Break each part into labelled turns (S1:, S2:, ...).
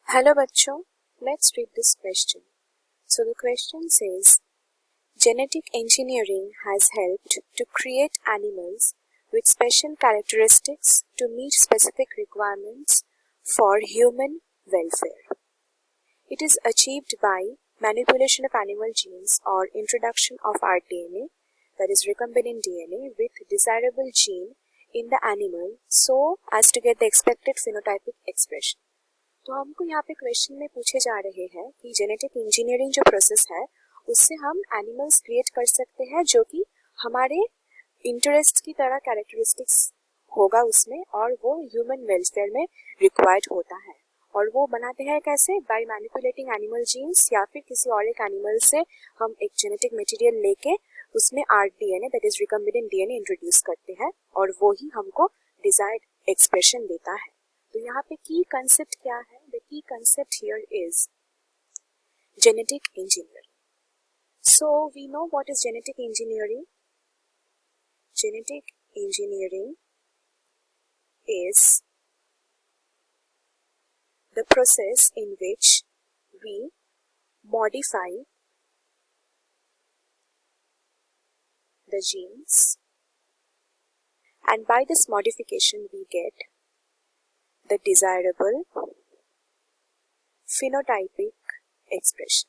S1: Hello बच्चों, let's read this question. So the question says, genetic engineering has helped to create animals with special characteristics to meet specific requirements for human welfare. It is achieved by manipulation of animal genes or introduction of rDNA, that is recombinant DNA, with desirable gene in the animal so as to get the expected phenotypic expression. तो हमको यहाँ पे question में पूछे जा रहे हैं कि जेनेटिक इंजीनियरिंग जो प्रोसेस है उससे हम एनिमल्स क्रिएट कर सकते हैं जो कि हमारे इंटरेस्ट की तरह कैरेक्टरिस्टिक्स होगा उसमें और वो ह्यूमन वेलफेयर में रिक्वायर्ड होता है। और वो बनाते हैं कैसे? बाय मैनिपुलेटिंग एनिमल जीन्स या फिर किसी और एक एनिमल से हम एक जेनेटिक मटेरियल लेके उसमें rDNA that is recombinant DNA introduce करते हैं और वो ही हमको डिजायर्ड एक्सप्रेशन देता है। तो यहाँ पे की कंसेप्ट क्या है? The key concept here is genetic engineering. So we know what is genetic engineering. Genetic engineering is the process in which we modify the genes, and by this modification we get the desirable phenotypic expression.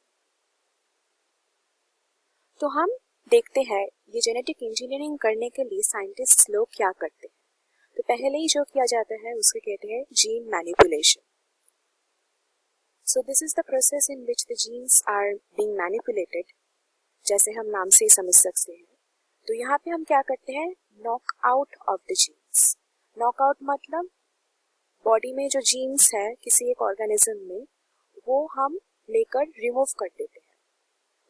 S1: तो हम देखते हैं ये genetic engineering करने के लिए scientist लोग क्या करते हैं। तो पहले ही जो किया जाता है उसको कहते हैं gene manipulation. So this is the process in which the genes are being manipulated, जैसे हम नाम से ही समझ सकते हैं। तो यहाँ पे हम क्या करते हैं? Knock out of the genes. Knock out मतलब बॉडी में जो जीन्स है किसी एक ऑर्गेनिज्म में वो हम लेकर रिमूव कर देते हैं,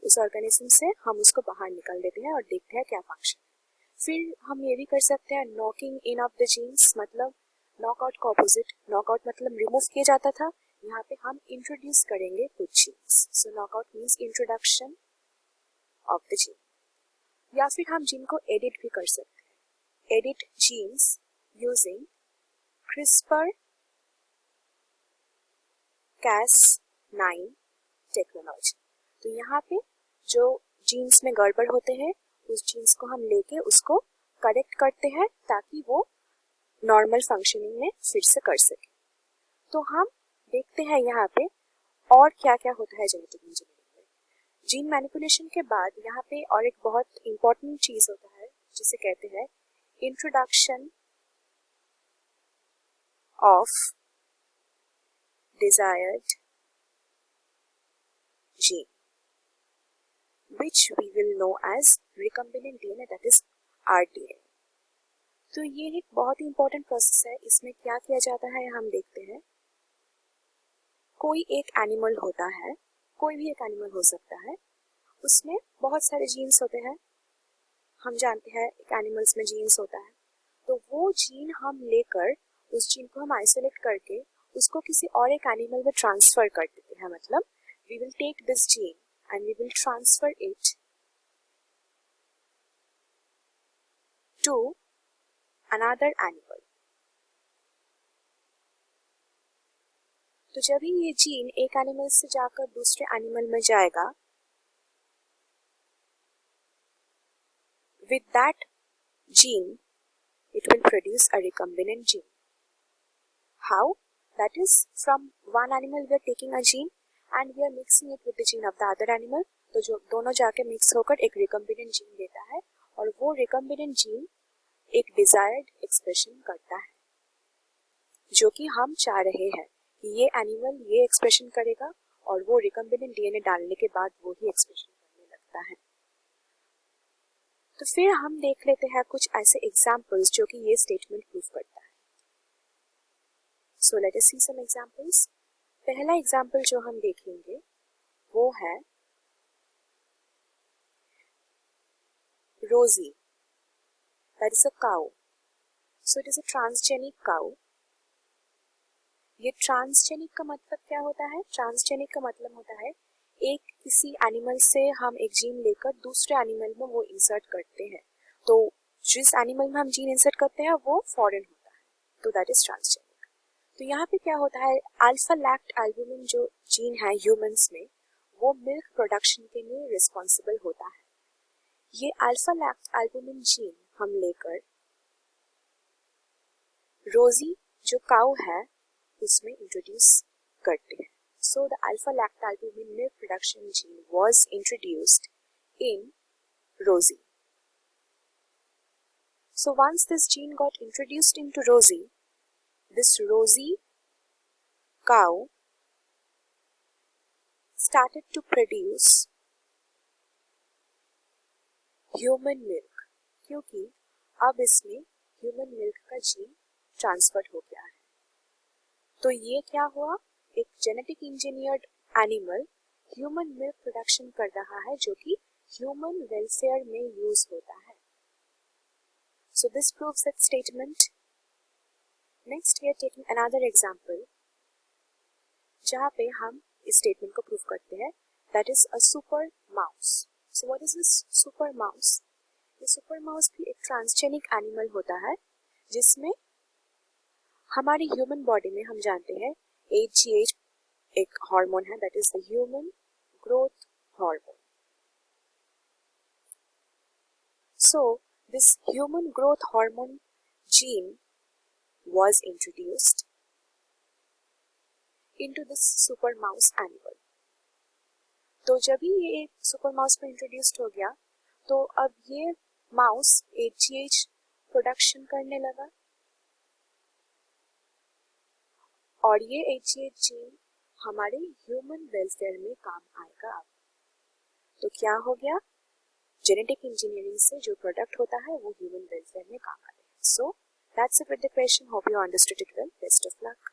S1: उस ऑर्गेनिज्म से हम उसको बाहर निकाल देते हैं और देखते हैं क्या फंक्शन। फिर हम ये भी कर सकते हैं knocking in of the genes, मतलब नॉकआउट का ऑपोजिट। नॉकआउट मतलब रिमूव किया जाता था, यहाँ पे हम इंट्रोड्यूस करेंगे कुछ genes. So knockout means introduction of the gene. या फिर हम जीन को एडिट भी कर सकते हैं, edit genes using CRISPR Cas9 technology. तो यहाँ पे जो जीन्स में गड़बड़ होते हैं उस जीन्स को हम लेके उसको करेक्ट करते हैं ताकि वो नॉर्मल फंक्शनिंग में फिर से कर सके। तो हम देखते हैं यहाँ पे और क्या क्या होता है जेनेटिक इंजीनियरिंग में। जीन मैनिपुलेशन के बाद यहाँ पे और एक बहुत इंपॉर्टेंट चीज होता है जिसे कहते हैं introduction of desired gene which we will know as recombinant DNA, that is rDNA. तो ये एक बहुत ही इंपॉर्टेंट प्रोसेस है। इसमें क्या किया जाता है हम देखते हैं। कोई एक एनिमल होता है, कोई भी एक एनिमल हो सकता है, उसमें बहुत सारे जीन्स होते हैं। हम जानते हैं एक एनिमल्स में जीन्स होता है, तो वो जीन हम लेकर उस जीन को हम आइसोलेट करके उसको किसी और एक एनिमल में ट्रांसफर कर देते हैं। मतलब we will take this gene and we will transfer it to another animal. तो जब ही ये जीन एक एनिमल से जाकर दूसरे एनिमल में जाएगा, with that gene it will produce a recombinant gene. How? That is, from one animal we are taking a gene and we are mixing it with the gene of the other animal. तो जो दोनों जाके mix होकर एक recombinant gene देता है और वो रिकम्बिनेंट जीन एक डिजायर्ड एक्सप्रेशन करता है जो कि हम चाह रहे हैं कि ये एनिमल ये एक्सप्रेशन करेगा और वो रिकम्बिनेंट डीएनए डालने के बाद वो ही एक्सप्रेशन करने लगता है। तो फिर हम देख लेते हैं कुछ ऐसे एग्जाम्पल्स जो कि ये स्टेटमेंट प्रूव करता है। सो लेट अस सी सम एग्जाम्पल्स। पहला एग्जाम्पल जो हम देखेंगे वो है रोजी, that is a cow. So it is a transgenic cow. ये ट्रांसजेनिक का मतलब क्या होता है? ट्रांसजेनिक का मतलब होता है एक किसी एनिमल से हम एक जीन लेकर दूसरे एनिमल में वो इंसर्ट करते हैं, तो जिस एनिमल में हम जीन इंसर्ट करते हैं वो फॉरेन होता है, तो दैट इज ट्रांसजेनिक। तो यहाँ पे क्या होता है, अल्फा लैक्ट एल्बुमिन जो जीन है ह्यूमंस में, वो मिल्क प्रोडक्शन के लिए रिस्पॉन्सिबल होता है। ये अल्फा लैक्ट एल्बुमिन जीन हम लेकर रोजी जो काऊ है उसमें इंट्रोड्यूस करते हैं। So the alpha lactalbumin milk production gene was introduced in Rosie. So once this gene got introduced into Rosie, this Rosie cow started to produce human milk, क्योंकि अब इसमें human milk का gene transfer हो गया है। तो ये क्या हुआ, एक genetic engineered animal human milk production कर रहा है जो कि ह्यूमन वेलफेयर में यूज होता है। So this proves that statement. Next we are taking another example जहाँ पे हम इस स्टेटमेंट को प्रूव करते हैं, that is a super mouse. So what is this super mouse? ये super mouse भी एक ट्रांसजेनिक एनिमल होता है जिसमें हमारी ह्यूमन बॉडी में हम जानते हैं HGH एक हार्मोन है, that is the human growth hormone. So this human growth hormone gene was introduced into this super mouse animal. तो जब ही ये सुपर माउस में इंट्रोड्यूस्ड हो गया तो अब ये माउस HGH प्रोडक्शन करने लगा और ये HGH जीन हमारे ह्यूमन वेलफेयर में काम आएगा। तो क्या हो गया, जेनेटिक इंजीनियरिंग से जो प्रोडक्ट होता है वो ह्यूमन वेलफेयर में काम आएगा। So that's it with the question, hope you understood it well, best of luck.